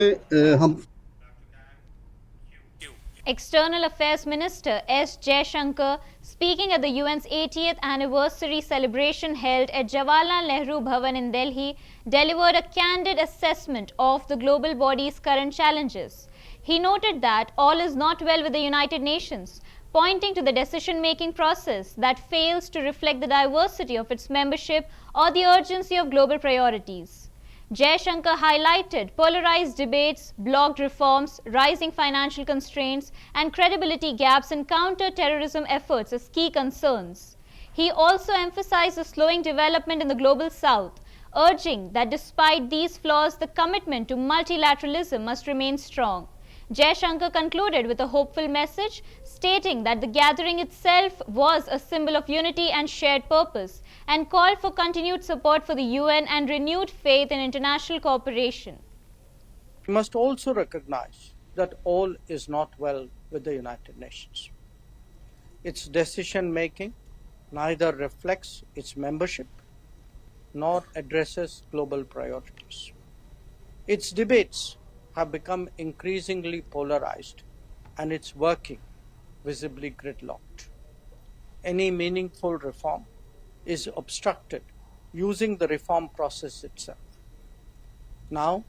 हम External Affairs Minister S. Jayashankar, speaking at the UN's 80th anniversary celebration held at Jawaharlal Nehru Bhavan in Delhi, delivered a candid assessment of the global body's current challenges. He noted that all is not well with the United Nations, pointing to the decision-making process that fails to reflect the diversity of its membership or the urgency of global priorities. Jayashankar highlighted polarized debates, blocked reforms, rising financial constraints, and credibility gaps in counter-terrorism efforts as key concerns. He also emphasized the slowing development in the global south, urging that despite these flaws, the commitment to multilateralism must remain strong. Jayashankar concluded with a hopeful message, stating that the gathering itself was a symbol of unity and shared purpose, and called for continued support for the UN and renewed faith in international cooperation. We must also recognize that all is not well with the United Nations. Its decision making neither reflects its membership nor addresses global priorities. Its debates have become increasingly polarized and its working visibly gridlocked. Any meaningful reform is obstructed using the reform process itself. Now,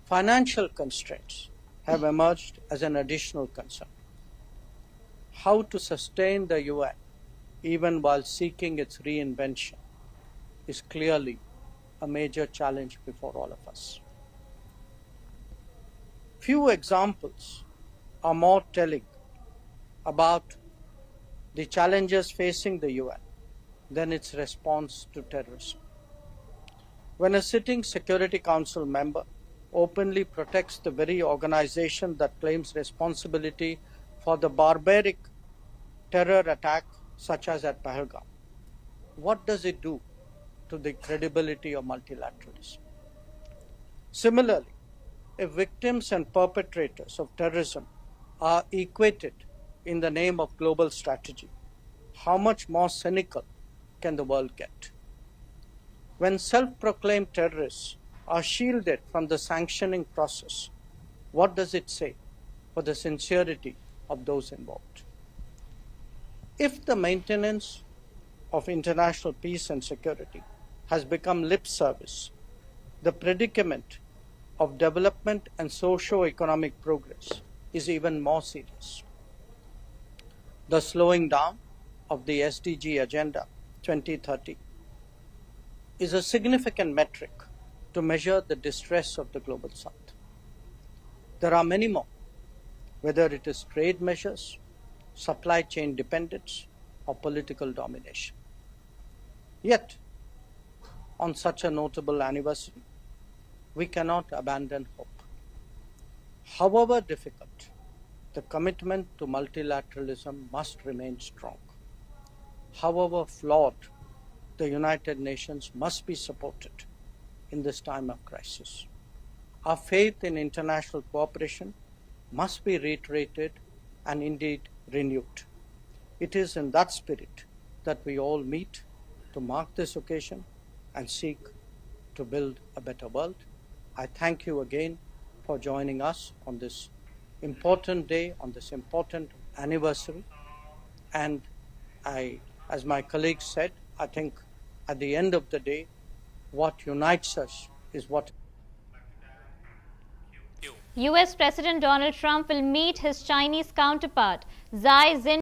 financial constraints have emerged as an additional concern. How to sustain the UN even while seeking its reinvention is clearly a major challenge before all of us. Few examples are more telling about the challenges facing the UN than its response to terrorism. When a sitting Security Council member openly protects the very organization that claims responsibility for the barbaric terror attack such as at Pahalgam, what does it do to the credibility of multilateralism? Similarly, if victims and perpetrators of terrorism are equated in the name of global strategy, how much more cynical can the world get? When self-proclaimed terrorists are shielded from the sanctioning process, what does it say for the sincerity of those involved? If the maintenance of international peace and security has become lip service, the predicament of development and socio-economic progress is even more serious. The slowing down of the SDG Agenda 2030 is a significant metric to measure the distress of the global south. There are many more, whether it is trade measures, supply chain dependence, or political domination. Yet, on such a notable anniversary, we cannot abandon hope. However difficult, the commitment to multilateralism must remain strong. However flawed, the United Nations must be supported in this time of crisis. Our faith in international cooperation must be reiterated and indeed renewed. It is in that spirit that we all meet to mark this occasion and seek to build a better world. I thank you again for joining us on this important day, on this important anniversary. And as my colleague said, I think at the end of the day, what unites us is what. US President Donald Trump will meet his Chinese counterpart, Xi Jinping.